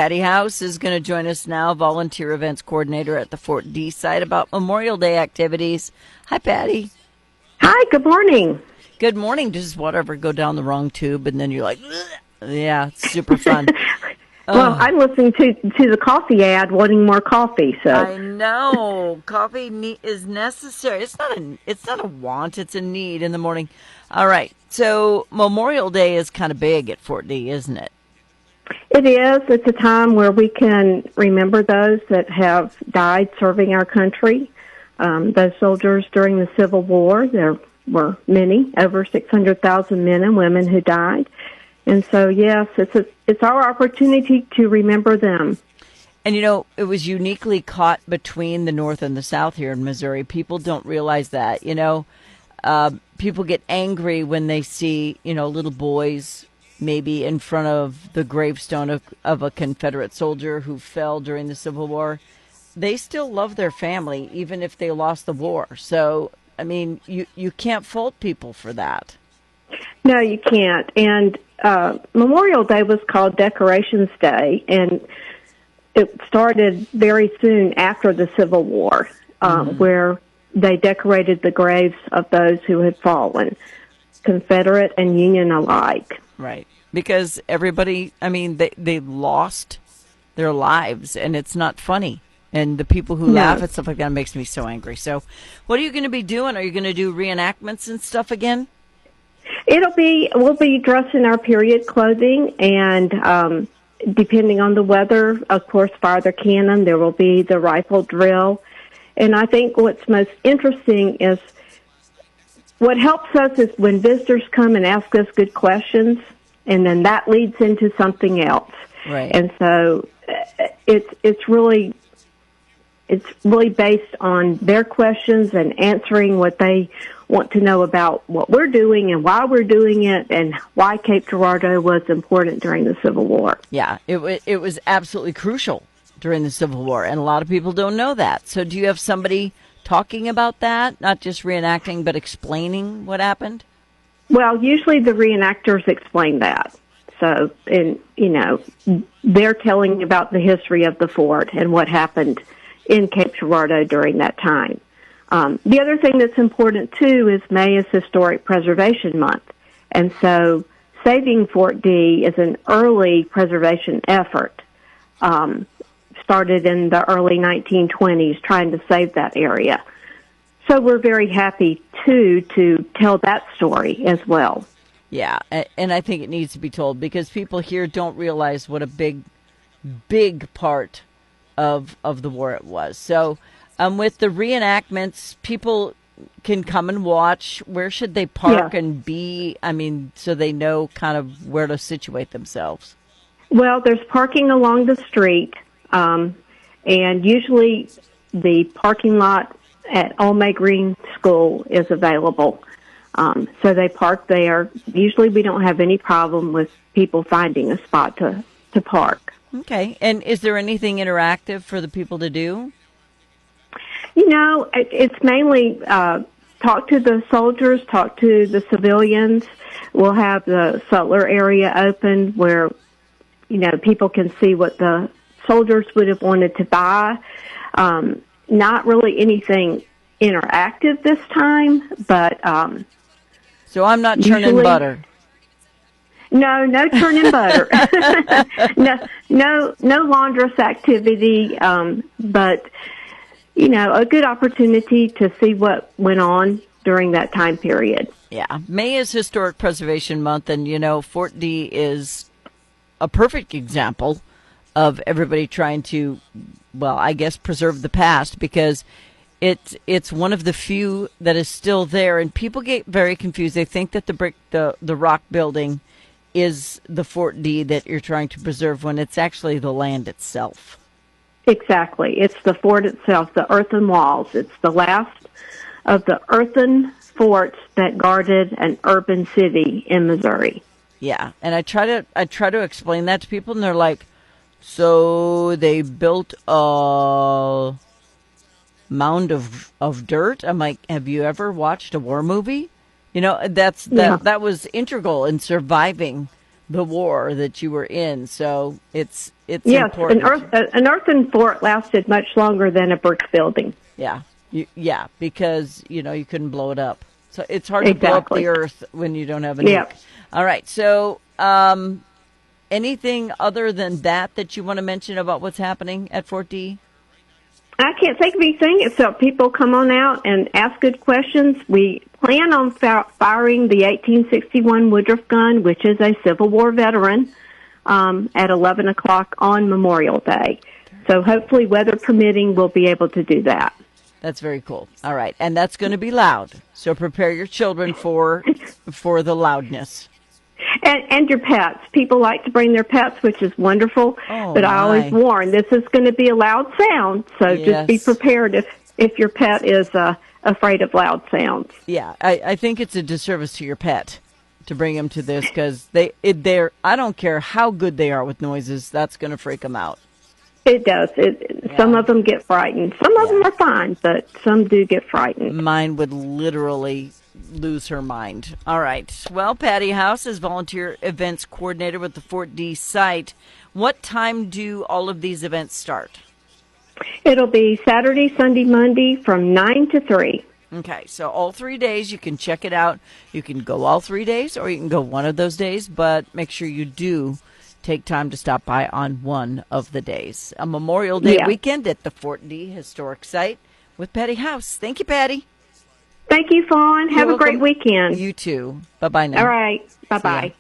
Patty House is going to join us now, volunteer events coordinator at the Fort D site, about Memorial Day activities. Hi, Patty. Hi, good morning. Good morning. Does water ever go down the wrong tube and then you're like, ugh? Yeah, it's super fun. Well, I'm listening to the coffee ad, wanting more coffee. So I know coffee is necessary. It's not a want. It's a need in the morning. All right. So Memorial Day is kind of big at Fort D, isn't it? it is. It's a time where we can remember those that have died serving our country. Those soldiers during the Civil War. There were many, over 600,000 men and women who died. And so, yes, it's our opportunity to remember them. And, you know, it was uniquely caught between the North and the South here in Missouri. People don't realize that, people get angry when they see, little boys maybe in front of the gravestone of a Confederate soldier who fell during the Civil War. They still love their family, even if they lost the war. So, I mean, you can't fault people for that. No, you can't. And Memorial Day was called Decorations Day, and it started very soon after the Civil War, where they decorated the graves of those who had fallen, Confederate and Union alike. Right. Because everybody, they lost their lives, and it's not funny. And the people who laugh at stuff like that makes me so angry. So what are you going to be doing? Are you going to do reenactments and stuff again? We'll be dressed in our period clothing, and depending on the weather, of course, fire the cannon. There will be the rifle drill. And I think what's most interesting is what helps us is when visitors come and ask us good questions, and then that leads into something else. Right. And so it's really based on their questions and answering what they want to know about what we're doing and why we're doing it and why Cape Girardeau was important during the Civil War. Yeah, it was absolutely crucial during the Civil War, and a lot of people don't know that. So do you have somebody talking about that, not just reenacting, but explaining what happened? Well, usually the reenactors explain that. So, they're telling about the history of the fort and what happened in Cape Girardeau during that time. The other thing that's important, too, is May is Historic Preservation Month. And so saving Fort D is an early preservation effort, started in the early 1920s, trying to save that area. So we're very happy, too, to tell that story as well. Yeah, and I think it needs to be told because people here don't realize what a big, big part of the war it was. So with the reenactments, people can come and watch. Where should they park and be? So they know kind of where to situate themselves. Well, there's parking along the street, and usually the parking lot at Olme Green School is available. So they park there. Usually we don't have any problem with people finding a spot to park. Okay. And is there anything interactive for the people to do? It's mainly talk to the soldiers, talk to the civilians. We'll have the sutler area open where, people can see what the soldiers would have wanted to buy. Not really anything interactive this time, but... So I'm not churning butter. No churning butter. no laundress activity, but... a good opportunity to see what went on during that time period. Yeah. May is Historic Preservation Month, and, Fort D is a perfect example of everybody trying to, preserve the past because it's one of the few that is still there, and people get very confused. They think that the rock building is the Fort D that you're trying to preserve when it's actually the land itself. Exactly. It's the fort itself, the earthen walls. It's the last of the earthen forts that guarded an urban city in Missouri. Yeah, and I try to explain that to people, and they're like, so they built a mound of dirt? I'm like, have you ever watched a war movie? That was integral in surviving the war that you were in. So it's Yes, important. an earthen fort lasted much longer than a brick building. Yeah. Yeah, because, you couldn't blow it up. So it's hard to blow up Exactly. the earth when you don't have a Yep. nuke. All right. So anything other than that you want to mention about what's happening at Fort D? I can't think of anything except people come on out and ask good questions. We plan on firing the 1861 Woodruff gun, which is a Civil War veteran, at 11 o'clock on Memorial Day. So hopefully, weather permitting, we'll be able to do that. That's very cool. All right. And that's going to be loud. So prepare your children for the loudness. And your pets. People like to bring their pets, which is wonderful. Oh, but I always my. warn, this is going to be a loud sound, so just be Yes. prepared if your pet is afraid of loud sounds. Yeah, I think it's a disservice to your pet to bring them to this because they're I don't care how good they are with noises, that's going to freak them out. It does. Some of them get frightened. Some of them are fine, but some do get frightened. Mine would literally lose her mind. All right. Well, Patty House is volunteer events coordinator with the Fort D site. What time do all of these events start? It'll be Saturday, Sunday, Monday from 9 to 3. Okay, so all 3 days, you can check it out. You can go all 3 days or you can go one of those days, but make sure you do take time to stop by on one of the days. A Memorial Day weekend at the Fort D Historic Site with Patty House. Thank you, Patty. Thank you, Fawn. Have You're a great welcome. weekend. You too. Bye-bye now. All right. Bye-bye. See ya.